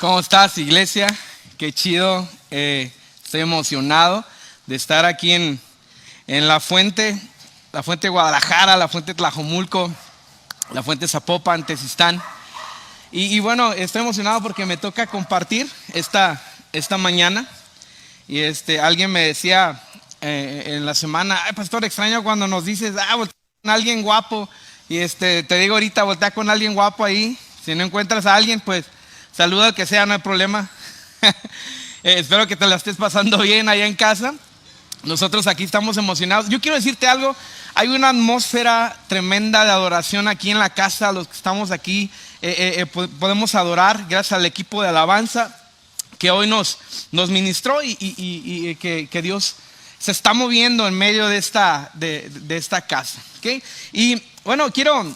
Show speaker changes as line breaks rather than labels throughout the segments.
¿Cómo estás, iglesia? Qué chido. Estoy emocionado de estar aquí en la fuente Guadalajara, la fuente Tlajomulco, la fuente Zapopan, Tezistán. Y bueno, estoy emocionado porque me toca compartir esta mañana. Y alguien me decía en la semana: ay, pastor, extraño cuando nos dices, voltea con alguien guapo. Y te digo ahorita, voltea con alguien guapo ahí. Si no encuentras a alguien, pues saluda al que sea, no hay problema. Espero que te la estés pasando bien allá en casa. Nosotros aquí estamos emocionados. Yo quiero decirte algo: hay una atmósfera tremenda de adoración aquí en la casa. Los que estamos aquí podemos adorar gracias al equipo de alabanza que hoy nos ministró y que Dios se está moviendo en medio de esta casa, ¿okay? Y bueno, quiero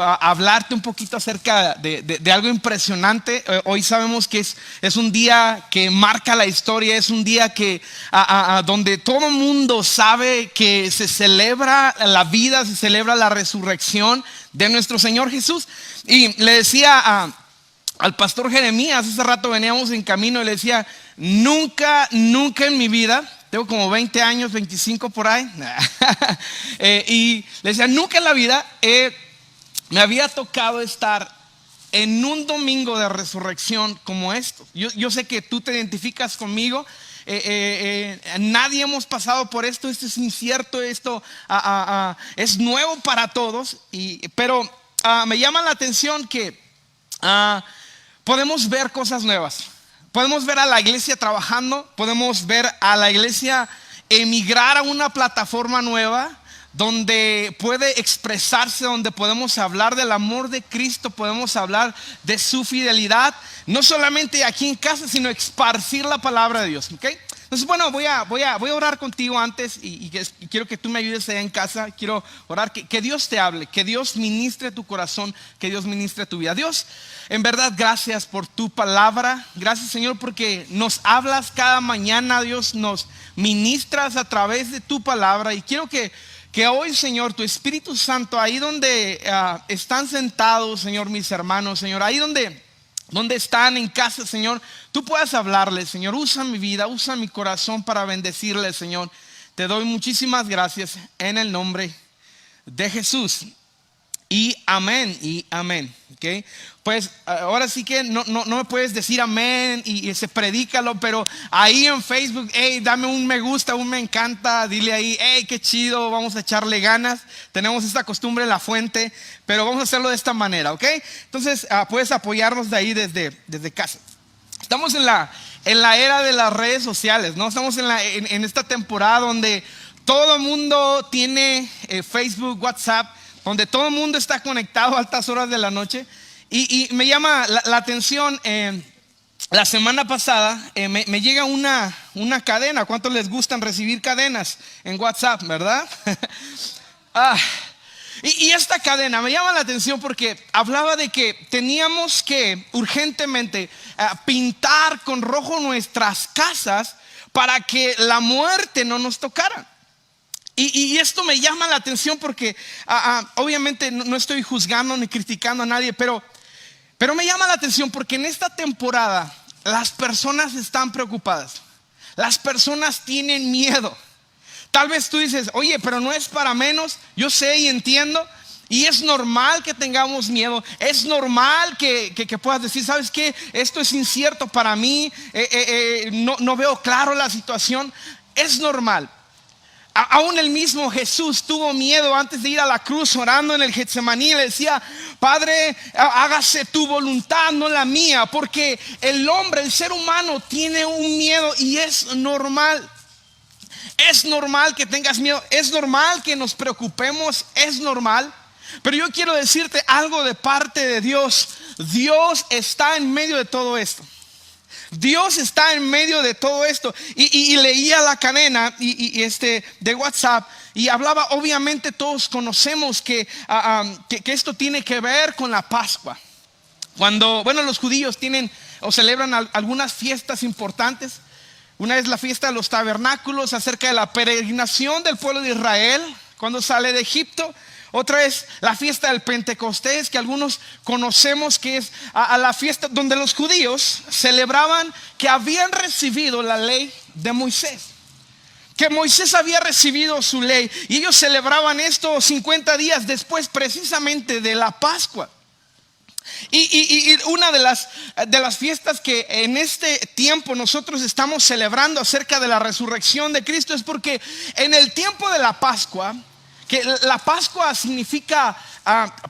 hablarte un poquito acerca de algo impresionante. Hoy sabemos que es un día que marca la historia, es un día que donde todo el mundo sabe que se celebra la vida, se celebra la resurrección de nuestro Señor Jesús. Y le decía al pastor Jeremías, hace rato veníamos en camino, y le decía: nunca en mi vida, tengo como 20 años, 25 por ahí, y le decía, nunca en la vida me había tocado estar en un domingo de resurrección como esto. Yo sé que tú te identificas conmigo. Nadie hemos pasado por esto. Esto es incierto, esto es nuevo para todos, pero me llama la atención que podemos ver cosas nuevas. Podemos ver a la iglesia trabajando, podemos ver a la iglesia emigrar a una plataforma nueva donde puede expresarse, donde podemos hablar del amor de Cristo, podemos hablar de su fidelidad, no solamente aquí en casa, sino esparcir la palabra de Dios, ¿okay? Entonces, bueno, voy a orar contigo antes y quiero que tú me ayudes allá en casa. Quiero orar que Dios te hable, que Dios ministre tu corazón, que Dios ministre tu vida. Dios, en verdad, gracias por tu palabra. Gracias, Señor, porque nos hablas cada mañana. Dios, nos ministras a través de tu palabra. Y quiero que hoy, Señor, tu Espíritu Santo, ahí donde están sentados, Señor, mis hermanos, Señor, ahí donde están en casa, Señor, tú puedas hablarles, Señor. Usa mi vida, usa mi corazón para bendecirles, Señor. Te doy muchísimas gracias en el nombre de Jesús. Y amén, ¿okay? Pues ahora sí que no me puedes decir amén y se predícalo, pero ahí en Facebook, hey, dame un me gusta, un me encanta, dile ahí, hey, qué chido, vamos a echarle ganas. Tenemos esta costumbre en la fuente, pero vamos a hacerlo de esta manera, ¿ok? Entonces puedes apoyarnos de ahí desde casa. Estamos en la era de las redes sociales, ¿no? Estamos en esta temporada donde todo el mundo tiene Facebook, WhatsApp, donde todo el mundo está conectado a altas horas de la noche. Y me llama la atención, la semana pasada me llega una cadena. ¿Cuántos les gustan recibir cadenas en WhatsApp, verdad? Y esta cadena me llama la atención porque hablaba de que teníamos que urgentemente pintar con rojo nuestras casas para que la muerte no nos tocara. Y esto me llama la atención porque obviamente no estoy juzgando ni criticando a nadie, pero me llama la atención porque en esta temporada las personas están preocupadas. Las personas tienen miedo. Tal vez tú dices, oye, pero no es para menos. Yo sé y entiendo. Y es normal que tengamos miedo. Es normal que puedas decir, ¿sabes qué? Esto es incierto para mí. No veo claro la situación. Es normal. Aún el mismo Jesús tuvo miedo antes de ir a la cruz, orando en el Getsemaní. Le decía, Padre, hágase tu voluntad, no la mía. Porque el hombre, el ser humano, tiene un miedo y es normal. Es normal que tengas miedo, es normal que nos preocupemos, es normal. Pero yo quiero decirte algo de parte de Dios. Dios está en medio de todo esto. Dios está en medio de todo esto. Y leía la cadena de WhatsApp y hablaba, obviamente todos conocemos que esto tiene que ver con la Pascua. Cuando, los judíos tienen o celebran algunas fiestas importantes. Una es la fiesta de los tabernáculos, acerca de la peregrinación del pueblo de Israel cuando sale de Egipto. Otra es la fiesta del Pentecostés, que algunos conocemos, que es a la fiesta donde los judíos celebraban que habían recibido la ley de Moisés. Que Moisés había recibido su ley y ellos celebraban esto 50 días después precisamente de la Pascua. Y una de las fiestas que en este tiempo nosotros estamos celebrando acerca de la resurrección de Cristo es porque en el tiempo de la Pascua, que la Pascua significa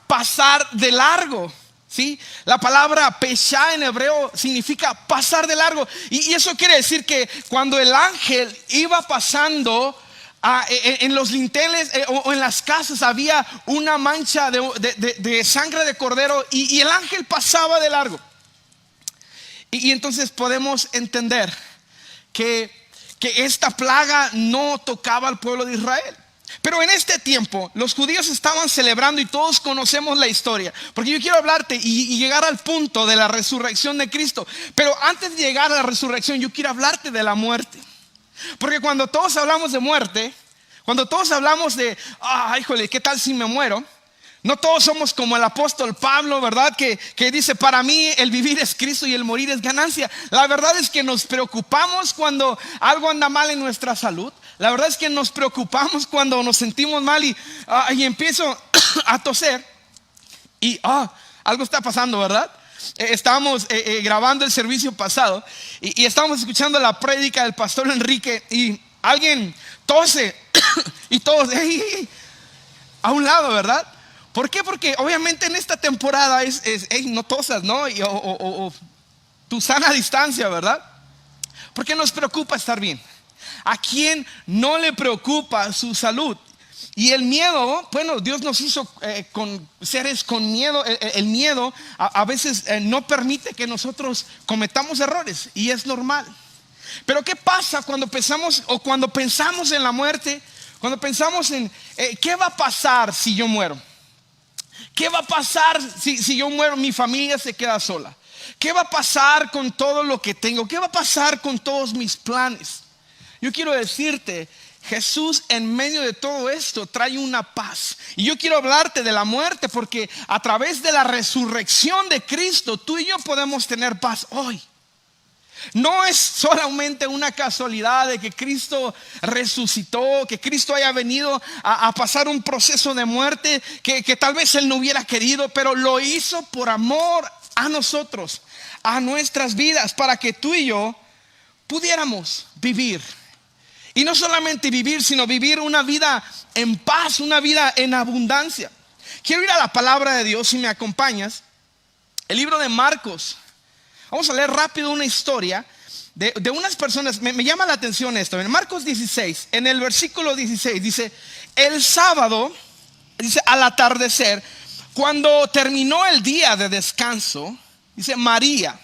pasar de largo, ¿sí? La palabra pesha en hebreo significa pasar de largo. Y eso quiere decir que cuando el ángel iba pasando en los linteles o en las casas había una mancha de sangre de cordero y el ángel pasaba de largo. Y entonces podemos entender que esta plaga no tocaba al pueblo de Israel. Pero en este tiempo los judíos estaban celebrando y todos conocemos la historia, porque yo quiero hablarte y llegar al punto de la resurrección de Cristo. Pero antes de llegar a la resurrección yo quiero hablarte de la muerte. Porque cuando todos hablamos de muerte, cuando todos hablamos de, híjole, ¿qué tal si me muero? No todos somos como el apóstol Pablo, ¿verdad? Que dice, para mí el vivir es Cristo y el morir es ganancia. La verdad es que nos preocupamos cuando algo anda mal en nuestra salud. La verdad es que nos preocupamos cuando nos sentimos mal y empiezo a toser y algo está pasando, ¿verdad? Estábamos grabando el servicio pasado y estábamos escuchando la prédica del pastor Enrique y alguien tose y todos a un lado, ¿verdad? ¿Por qué? Porque obviamente en esta temporada es no tosas, ¿no? O tu sana distancia, ¿verdad? Porque nos preocupa estar bien. ¿A quién no le preocupa su salud? Y el miedo, bueno, Dios nos hizo con seres con miedo. El miedo a veces no permite que nosotros cometamos errores y es normal. Pero ¿qué pasa cuando pensamos en la muerte? Cuando pensamos en ¿qué va a pasar si yo muero? ¿Qué va a pasar si yo muero? Mi familia se queda sola. ¿Qué va a pasar con todo lo que tengo? ¿Qué va a pasar con todos mis planes? Yo quiero decirte, Jesús en medio de todo esto trae una paz. Y yo quiero hablarte de la muerte porque a través de la resurrección de Cristo, tú y yo podemos tener paz hoy. No es solamente una casualidad de que Cristo resucitó, que Cristo haya venido a pasar un proceso de muerte que tal vez Él no hubiera querido, pero lo hizo por amor a nosotros, a nuestras vidas, para que tú y yo pudiéramos vivir. Y no solamente vivir, sino vivir una vida en paz, una vida en abundancia. Quiero ir a la palabra de Dios, si me acompañas. El libro de Marcos. Vamos a leer rápido una historia de unas personas. Me llama la atención esto. En Marcos 16, en el versículo 16, dice: el sábado, dice, al atardecer, cuando terminó el día de descanso, dice, María,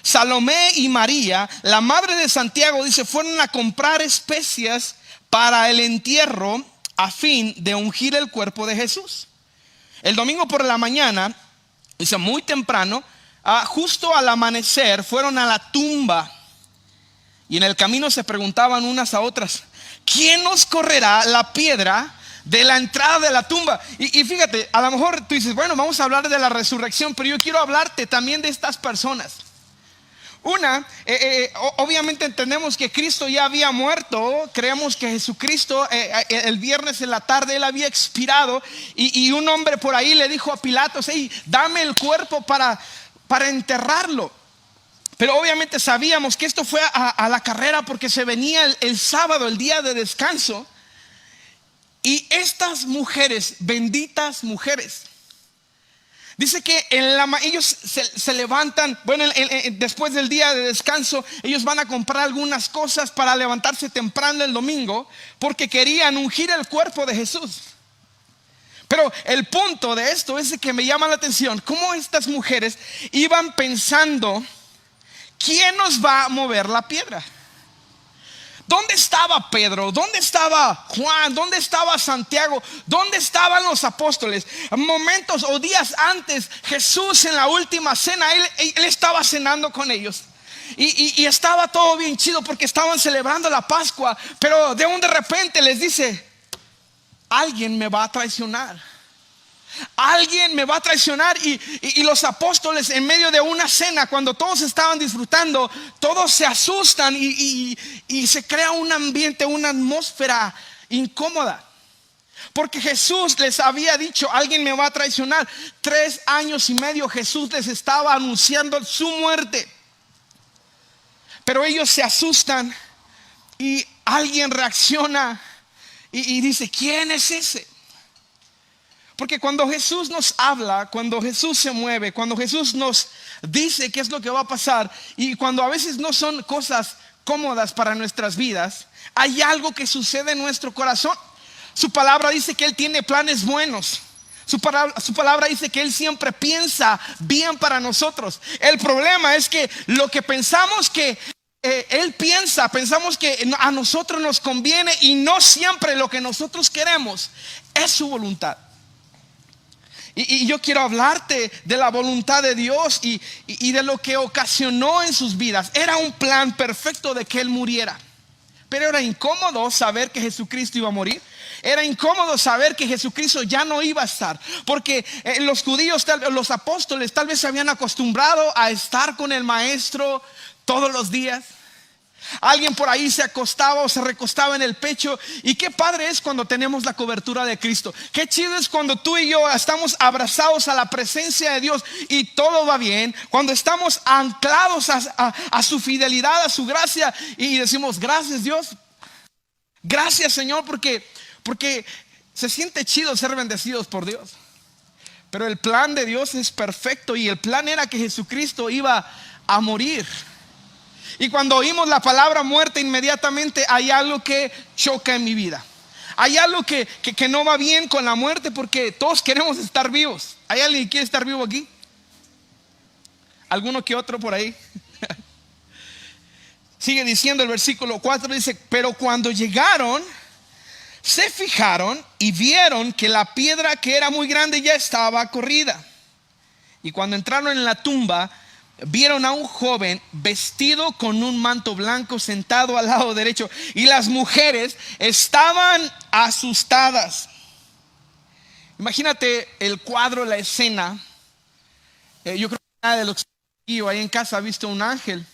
Salomé y María, la madre de Santiago, dice, fueron a comprar especias para el entierro a fin de ungir el cuerpo de Jesús. El domingo por la mañana, dice, muy temprano, justo al amanecer, fueron a la tumba y en el camino se preguntaban unas a otras: ¿quién nos correrá la piedra de la entrada de la tumba? Y fíjate, a lo mejor tú dices, bueno, vamos a hablar de la resurrección, pero yo quiero hablarte también de estas personas. Obviamente entendemos que Cristo ya había muerto. Creemos que Jesucristo el viernes en la tarde Él había expirado y un hombre por ahí le dijo a Pilatos: hey, dame el cuerpo para enterrarlo. Pero obviamente sabíamos que esto fue a la carrera porque se venía el sábado, el día de descanso. Y estas mujeres, benditas mujeres, dice que ellos se levantan, bueno, después del día de descanso, ellos van a comprar algunas cosas para levantarse temprano el domingo, porque querían ungir el cuerpo de Jesús. Pero el punto de esto es que me llama la atención cómo estas mujeres iban pensando: ¿quién nos va a mover la piedra? ¿Dónde estaba Pedro? ¿Dónde estaba Juan? ¿Dónde estaba Santiago? ¿Dónde estaban los apóstoles? Momentos o días antes, Jesús en la última cena, él estaba cenando con ellos. Y estaba todo bien chido porque estaban celebrando la Pascua. Pero de repente les dice: alguien me va a traicionar. Alguien me va a traicionar. Y los apóstoles, en medio de una cena, cuando todos estaban disfrutando, todos se asustan y se crea un ambiente, una atmósfera incómoda. Porque Jesús les había dicho, alguien me va a traicionar. 3 años y medio Jesús les estaba anunciando su muerte. Pero ellos se asustan y alguien reacciona y dice, ¿quién es ese? Porque cuando Jesús nos habla, cuando Jesús se mueve, cuando Jesús nos dice qué es lo que va a pasar, y cuando a veces no son cosas cómodas para nuestras vidas, hay algo que sucede en nuestro corazón. Su palabra dice que Él tiene planes buenos. Su palabra dice que Él siempre piensa bien para nosotros. El problema es que lo que pensamos que Él piensa, pensamos que a nosotros nos conviene, y no siempre lo que nosotros queremos es su voluntad. Y yo quiero hablarte de la voluntad de Dios y de lo que ocasionó en sus vidas. Era un plan perfecto de que Él muriera. Pero era incómodo saber que Jesucristo iba a morir. Era incómodo saber que Jesucristo ya no iba a estar. Porque los judíos, los apóstoles, tal vez se habían acostumbrado a estar con el maestro todos los días. Alguien por ahí se acostaba o se recostaba en el pecho. Y qué padre es cuando tenemos la cobertura de Cristo. Qué chido es cuando tú y yo estamos abrazados a la presencia de Dios y todo va bien. Cuando estamos anclados a su fidelidad, a su gracia, y decimos, gracias Dios, gracias Señor, porque se siente chido ser bendecidos por Dios. Pero el plan de Dios es perfecto, y el plan era que Jesucristo iba a morir. Y cuando oímos la palabra muerte, inmediatamente hay algo que choca en mi vida. Hay algo que no va bien con la muerte, porque todos queremos estar vivos. ¿Hay alguien que quiere estar vivo aquí? ¿Alguno que otro por ahí? Sigue diciendo el versículo 4, dice, pero cuando llegaron, se fijaron y vieron que la piedra, que era muy grande, ya estaba corrida. Y cuando entraron en la tumba, vieron a un joven vestido con un manto blanco sentado al lado derecho, y las mujeres estaban asustadas. Imagínate el cuadro, la escena. Yo creo que nadie de los que ahí en casa ha visto un ángel.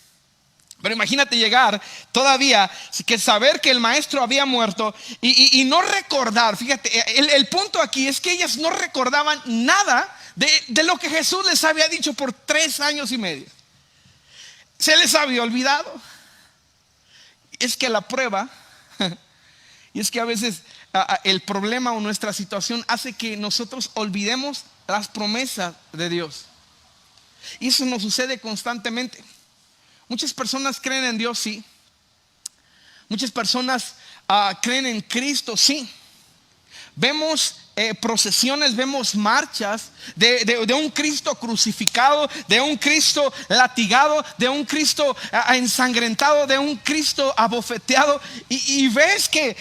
Pero imagínate llegar todavía, que saber que el maestro había muerto y no recordar. Fíjate, el punto aquí es que ellas no recordaban nada de lo que Jesús les había dicho por 3 años y medio. Se les había olvidado. Es que la prueba, y es que a veces el problema o nuestra situación hace que nosotros olvidemos las promesas de Dios. Y eso nos sucede constantemente. Muchas personas creen en Dios, sí. Muchas personas creen en Cristo, sí. Vemos procesiones, vemos marchas de un Cristo crucificado, de un Cristo latigado, de un Cristo ensangrentado, de un Cristo abofeteado, y ves que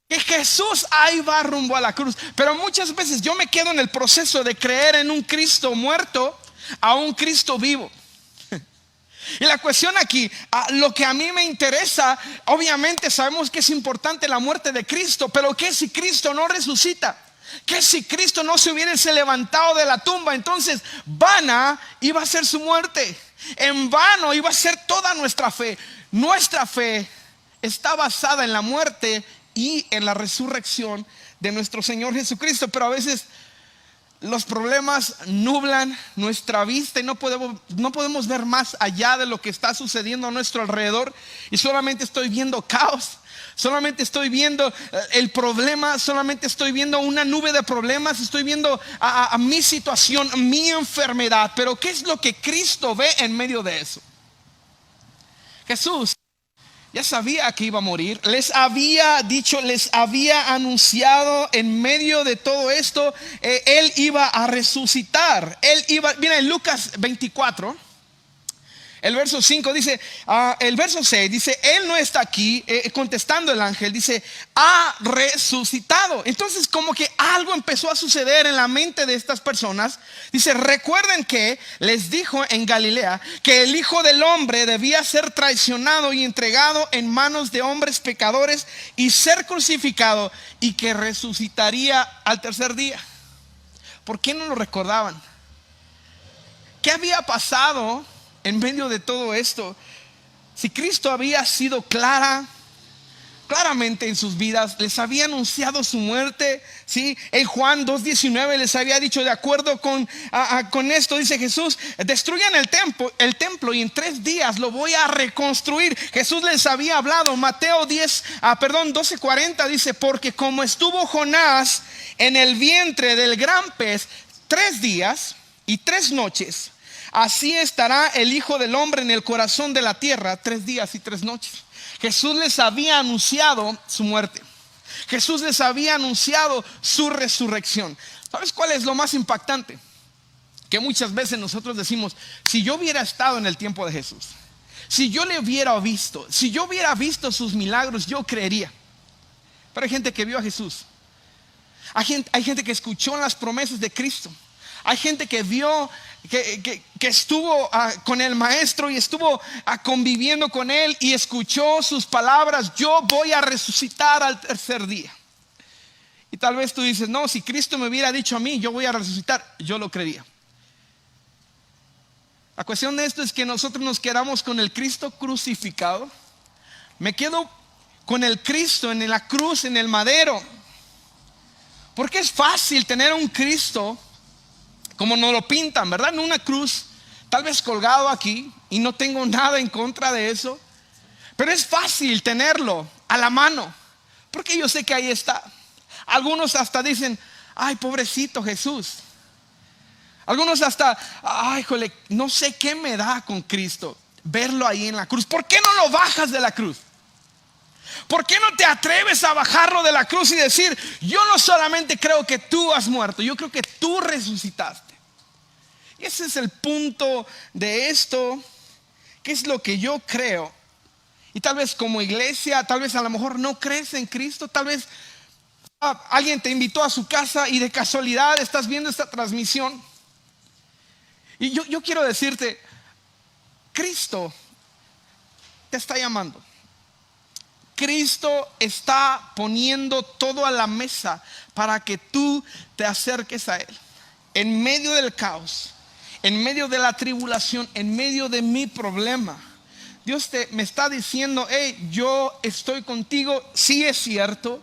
Jesús ahí va rumbo a la cruz. Pero muchas veces yo me quedo en el proceso de creer en un Cristo muerto a un Cristo vivo. Y la cuestión aquí, lo que a mí me interesa, obviamente sabemos que es importante la muerte de Cristo, pero ¿qué si Cristo no resucita? ¿Qué si Cristo no se hubiese levantado de la tumba? Entonces vana iba a ser su muerte, en vano iba a ser toda nuestra fe. Nuestra fe está basada en la muerte y en la resurrección de nuestro Señor Jesucristo. Pero a veces los problemas nublan nuestra vista y no podemos ver más allá de lo que está sucediendo a nuestro alrededor, y solamente estoy viendo caos, solamente estoy viendo el problema, solamente estoy viendo una nube de problemas, estoy viendo a mi situación, mi enfermedad. Pero ¿qué es lo que Cristo ve en medio de eso? Jesús ya sabía que iba a morir, les había dicho, les había anunciado en medio de todo esto, Él iba a resucitar. Él iba, mira en Lucas 24, El verso 5 dice, el verso 6 dice, Él no está aquí, contestando el ángel, dice, ha resucitado. Entonces como que algo empezó a suceder en la mente de estas personas. Dice, recuerden que les dijo en Galilea que el Hijo del Hombre debía ser traicionado y entregado en manos de hombres pecadores y ser crucificado, y que resucitaría al tercer día. ¿Por qué no lo recordaban? ¿Qué había pasado en medio de todo esto? Si Cristo había sido claramente en sus vidas, les había anunciado su muerte, ¿sí? En Juan 2:19 les había dicho, de acuerdo con esto, dice Jesús, destruyan el templo y en 3 días lo voy a reconstruir. Jesús les había hablado. Mateo 12:40 dice, porque como estuvo Jonás en el vientre del gran pez 3 días y 3 noches, así estará el Hijo del Hombre en el corazón de la tierra 3 días y 3 noches. Jesús les había anunciado su muerte. Jesús les había anunciado su resurrección. ¿Sabes cuál es lo más impactante? Que muchas veces nosotros decimos, si yo hubiera estado en el tiempo de Jesús, si yo le hubiera visto, si yo hubiera visto sus milagros, yo creería. Pero hay gente que vio a Jesús. Hay gente que escuchó las promesas de Cristo. Hay gente que vio, que estuvo con el maestro y estuvo conviviendo con él y escuchó sus palabras, yo voy a resucitar al tercer día. Y tal vez tú dices, no, si Cristo me hubiera dicho a mí, yo voy a resucitar, yo lo creería. La cuestión de esto es que nosotros nos quedamos con el Cristo crucificado. Me quedo con el Cristo en la cruz, en el madero. Porque es fácil tener un Cristo como nos lo pintan, ¿verdad? En una cruz, tal vez colgado aquí, y no tengo nada en contra de eso, pero es fácil tenerlo a la mano, porque yo sé que ahí está. Algunos hasta dicen, ay, pobrecito Jesús. Algunos hasta, ay, jole, no sé qué me da con Cristo verlo ahí en la cruz. ¿Por qué no lo bajas de la cruz? ¿Por qué no te atreves a bajarlo de la cruz y decir, yo no solamente creo que tú has muerto, yo creo que tú resucitaste? Y ese es el punto de esto, que es lo que yo creo. Y tal vez como iglesia, tal vez a lo mejor no crees en Cristo, tal vez alguien te invitó a su casa y de casualidad estás viendo esta transmisión. Y yo quiero decirte, Cristo te está llamando. Cristo está poniendo todo a la mesa para que tú te acerques a Él. En medio del caos, en medio de la tribulación, en medio de mi problema, Dios me está diciendo, hey, yo estoy contigo. Sí, es cierto,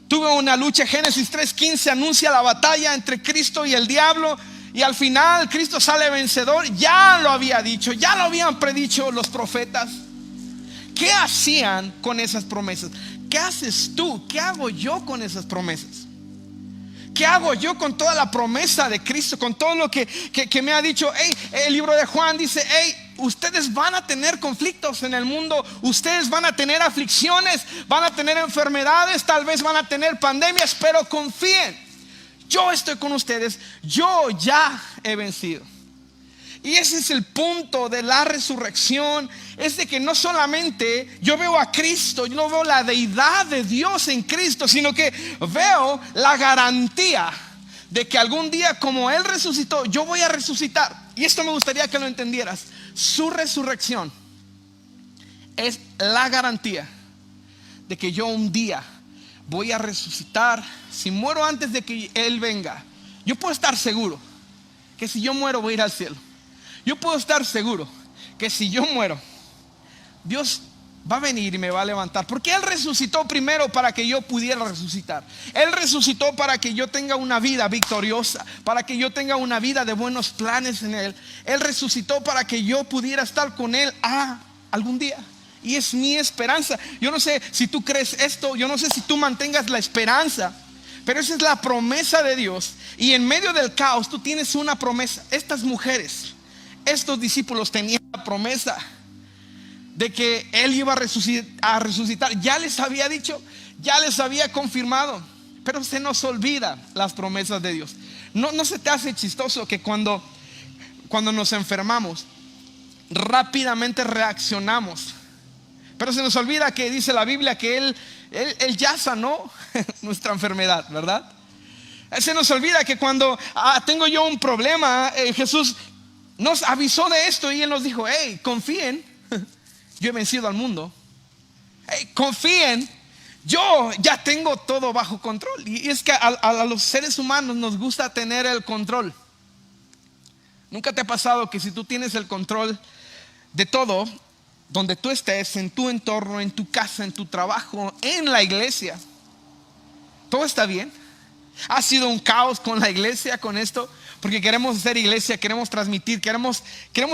tuve una lucha. Génesis 3:15 anuncia la batalla entre Cristo y el diablo, y al final Cristo sale vencedor. Ya lo había dicho, ya lo habían predicho los profetas. ¿Qué hacían con esas promesas? ¿Qué haces tú? ¿Qué hago yo con esas promesas? ¿Qué hago yo con toda la promesa de Cristo? Con todo lo que me ha dicho. Hey, el libro de Juan dice, hey, ustedes van a tener conflictos en el mundo. Ustedes van a tener aflicciones, van a tener enfermedades, tal vez van a tener pandemias, pero confíen, yo estoy con ustedes. Yo ya he vencido. Y ese es el punto de la resurrección. Es de que no solamente yo veo a Cristo, yo no veo la deidad de Dios en Cristo, sino que veo la garantía de que algún día, como Él resucitó, yo voy a resucitar. Y esto me gustaría que lo entendieras. Su resurrección es la garantía de que yo un día voy a resucitar. Si muero antes de que Él venga, yo puedo estar seguro que si yo muero voy a ir al cielo. Yo puedo estar seguro que si yo muero, Dios va a venir y me va a levantar, porque Él resucitó primero para que yo pudiera resucitar. Él resucitó para que yo tenga una vida victoriosa, para que yo tenga una vida de buenos planes en Él. Él resucitó para que yo pudiera estar con Él algún día. Y es mi esperanza. Yo no sé si tú crees esto, yo no sé si tú mantengas la esperanza, pero esa es la promesa de Dios. Y en medio del caos tú tienes una promesa. Estas mujeres, estos discípulos tenían la promesa de que Él iba a resucitar. Ya les había dicho, ya les había confirmado. Pero se nos olvida las promesas de Dios. No se te hace chistoso que cuando nos enfermamos rápidamente reaccionamos. Pero se nos olvida que dice la Biblia que Él ya sanó nuestra enfermedad, ¿verdad? Se nos olvida que cuando tengo yo un problema, Jesús nos avisó de esto y Él nos dijo: hey, confíen, yo he vencido al mundo. Hey, confíen, yo ya tengo todo bajo control. Y es que a los seres humanos nos gusta tener el control. ¿Nunca te ha pasado que si tú tienes el control de todo, donde tú estés, en tu entorno, en tu casa, en tu trabajo, en la iglesia, todo está bien? Ha sido un caos con la iglesia, con esto, porque queremos hacer iglesia, queremos transmitir, queremos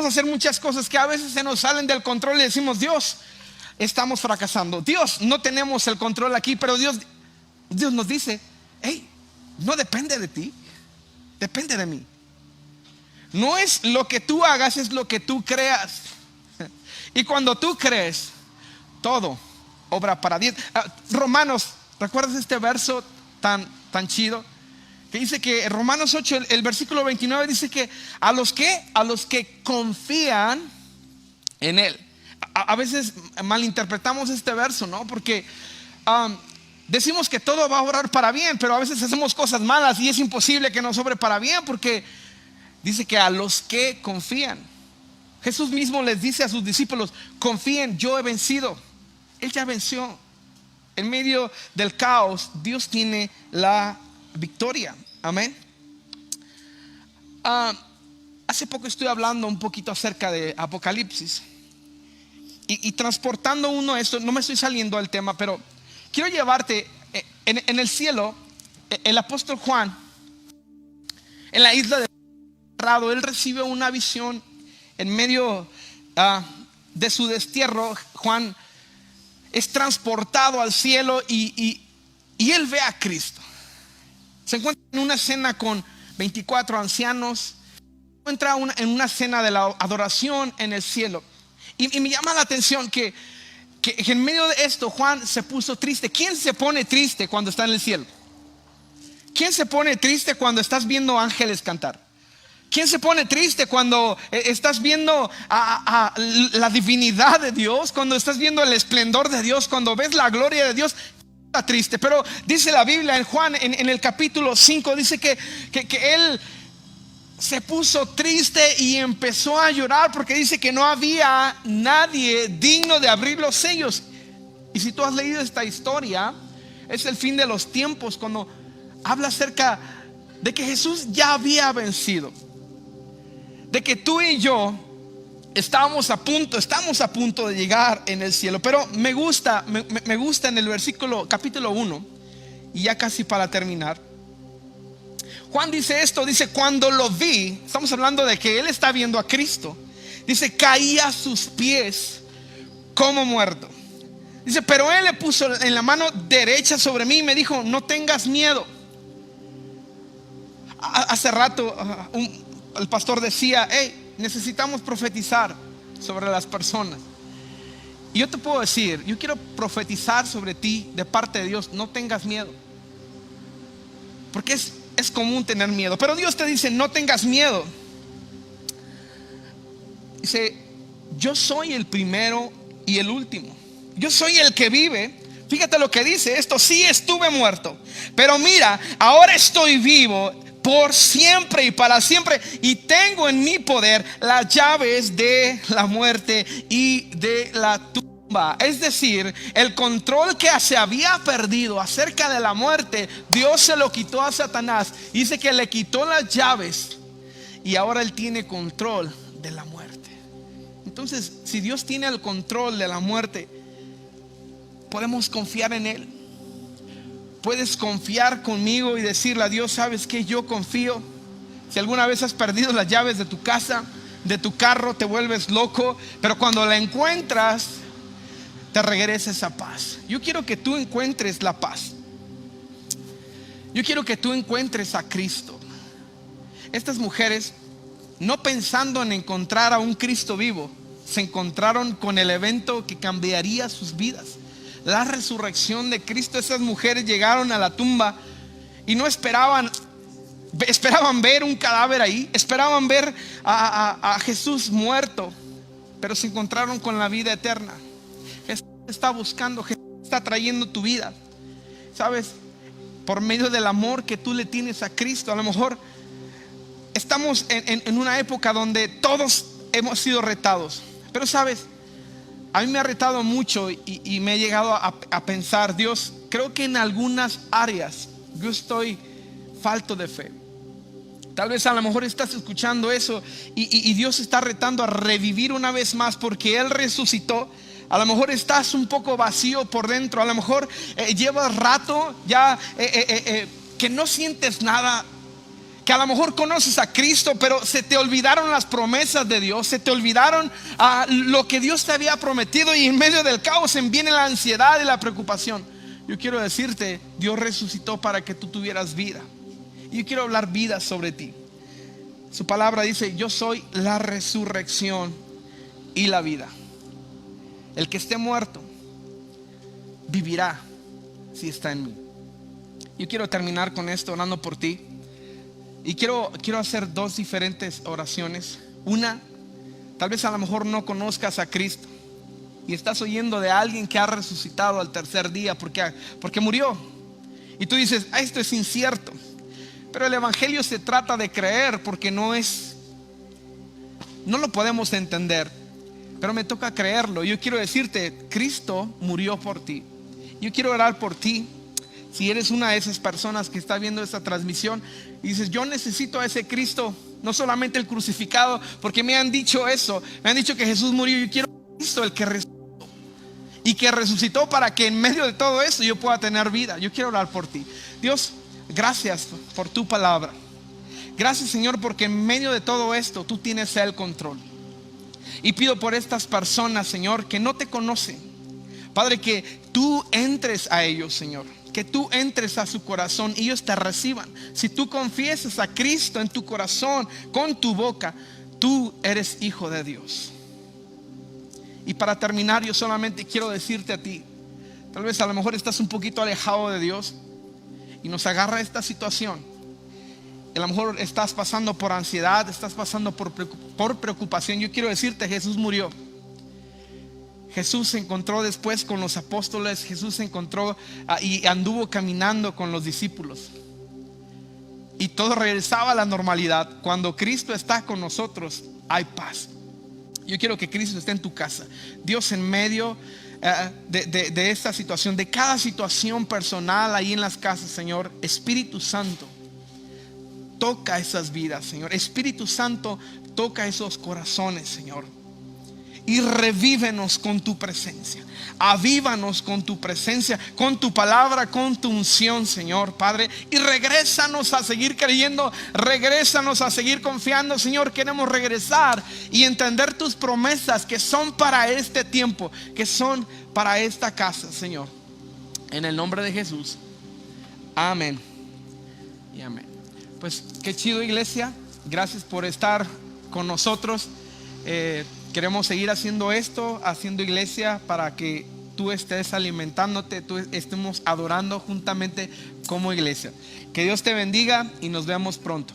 hacer muchas cosas que a veces se nos salen del control y decimos: Dios, estamos fracasando. Dios, no tenemos el control aquí. Pero Dios nos dice: hey, no depende de ti, depende de mí. No es lo que tú hagas, es lo que tú creas. Y cuando tú crees, todo obra para bien. Romanos, ¿recuerdas este verso tan chido? Que dice que Romanos 8, el versículo 29 dice que a los que confían en Él. A veces malinterpretamos este verso, ¿no? Porque decimos que todo va a obrar para bien, pero a veces hacemos cosas malas y es imposible que nos obre para bien, porque dice que a los que confían. Jesús mismo les dice a sus discípulos: confíen, yo he vencido. Él ya venció. En medio del caos, Dios tiene la victoria. Amén. Hace poco estoy hablando un poquito acerca de Apocalipsis y transportando esto, no me estoy saliendo del tema, pero quiero llevarte en el cielo. El apóstol Juan, en la isla de Rado, él recibe una visión en medio de su destierro. Juan es transportado al cielo y él ve a Cristo. Se encuentra en una cena con 24 ancianos. Se encuentra en una cena de la adoración en el cielo. Y me llama la atención que en medio de esto Juan se puso triste. ¿Quién se pone triste cuando está en el cielo? ¿Quién se pone triste cuando estás viendo ángeles cantar? ¿Quién se pone triste cuando estás viendo a la divinidad de Dios? Cuando estás viendo el esplendor de Dios, cuando ves la gloria de Dios, está triste. Pero dice la Biblia en Juan, en el capítulo 5, dice que él se puso triste y empezó a llorar, porque dice que no había nadie digno de abrir los sellos. Y si tú has leído esta historia, es el fin de los tiempos, cuando habla acerca de que Jesús ya había vencido, de que tú y yo estamos a punto de llegar en el cielo. Pero me gusta en el versículo, capítulo 1, y ya casi para terminar, Juan dice esto, dice: cuando lo vi, estamos hablando de que él está viendo a Cristo, dice, caí a sus pies como muerto. Dice, pero él le puso en la mano derecha sobre mí y me dijo: no tengas miedo. Hace rato el pastor decía: hey, necesitamos profetizar sobre las personas. Y yo te puedo decir, yo quiero profetizar sobre ti de parte de Dios: no tengas miedo. Porque es común tener miedo, pero Dios te dice: no tengas miedo. Dice: yo soy el primero y el último, yo soy el que vive. Fíjate lo que dice esto: sí, estuve muerto, pero mira, ahora estoy vivo por siempre y para siempre, y tengo en mi poder las llaves de la muerte y de la tumba. Es decir, el control que se había perdido acerca de la muerte, Dios se lo quitó a Satanás. Dice que le quitó las llaves y ahora él tiene control de la muerte. Entonces, si Dios tiene el control de la muerte, podemos confiar en Él. Puedes confiar conmigo y decirle a Dios: ¿sabes qué? Yo confío. Si alguna vez has perdido las llaves de tu casa, de tu carro, te vuelves loco, pero cuando la encuentras, te regresa esa paz. Yo quiero que tú encuentres la paz. Yo quiero que tú encuentres a Cristo. Estas mujeres, no pensando en encontrar a un Cristo vivo, se encontraron con el evento que cambiaría sus vidas: la resurrección de Cristo. Esas mujeres llegaron a la tumba y no esperaban ver un cadáver ahí, esperaban ver a Jesús muerto. pero se encontraron con la vida eterna. Jesús está buscando, Jesús está trayendo tu vida. ¿Sabes? Por medio del amor que tú le tienes a Cristo. A lo mejor estamos en una época donde todos hemos sido retados. Pero sabes, a mí me ha retado mucho y me he llegado a pensar, Dios, creo que en algunas áreas yo estoy falto de fe. Tal vez a lo mejor estás escuchando eso y Dios está retando a revivir una vez más porque Él resucitó. A lo mejor estás un poco vacío por dentro. A lo mejor llevas rato ya que no sientes nada. Que a lo mejor conoces a Cristo, pero se te olvidaron las promesas de Dios. Se te olvidaron lo que Dios te había prometido. Y en medio del caos viene la ansiedad y la preocupación. Yo quiero decirte, Dios resucitó para que tú tuvieras vida. Y yo quiero hablar vida sobre ti. Su palabra dice, yo soy la resurrección y la vida. El que esté muerto vivirá si está en mí. Yo quiero terminar con esto orando por ti. Y quiero hacer dos diferentes oraciones. Una, tal vez a lo mejor no conozcas a Cristo y estás oyendo de alguien que ha resucitado al tercer día porque murió. Y tú dices, esto es incierto. Pero el evangelio se trata de creer porque no lo podemos entender. Pero me toca creerlo. Yo quiero decirte, Cristo murió por ti. Yo quiero orar por ti. Si eres una de esas personas que está viendo esta transmisión y dices, yo necesito a ese Cristo, no solamente el crucificado, porque me han dicho eso, me han dicho que Jesús murió. Yo quiero a Cristo, el que resucitó, y que resucitó para que en medio de todo eso yo pueda tener vida. Yo quiero orar por ti. Dios, gracias por tu palabra. Gracias, Señor, porque en medio de todo esto tú tienes el control. Y pido por estas personas, Señor, que no te conocen, Padre, que tú entres a ellos, Señor, que tú entres a su corazón y ellos te reciban. Si tú confiesas a Cristo en tu corazón con tu boca, tú eres hijo de Dios. Y para terminar, yo solamente quiero decirte a ti, tal vez a lo mejor estás un poquito alejado de Dios y nos agarra esta situación. A lo mejor estás pasando por ansiedad, estás pasando por preocupación. Yo quiero decirte, Jesús murió. Jesús se encontró después con los apóstoles. Jesús se encontró y anduvo caminando con los discípulos. Y todo regresaba a la normalidad. Cuando Cristo está con nosotros, hay paz. Yo quiero que Cristo esté en tu casa. Dios en medio de esta situación, de cada situación personal ahí en las casas, Señor. Espíritu Santo, toca esas vidas, Señor. Espíritu Santo, toca esos corazones, Señor. Y revívenos con tu presencia. Avívanos con tu presencia, con tu palabra, con tu unción, Señor, Padre. Y regrésanos a seguir creyendo. Regrésanos a seguir confiando, Señor. Queremos regresar y entender tus promesas que son para este tiempo, que son para esta casa, Señor. En el nombre de Jesús. Amén y amén. Pues qué chido, iglesia. Gracias por estar con nosotros. Queremos seguir haciendo esto, haciendo iglesia para que tú estés alimentándote, tú estemos adorando juntamente como iglesia. Que Dios te bendiga y nos vemos pronto.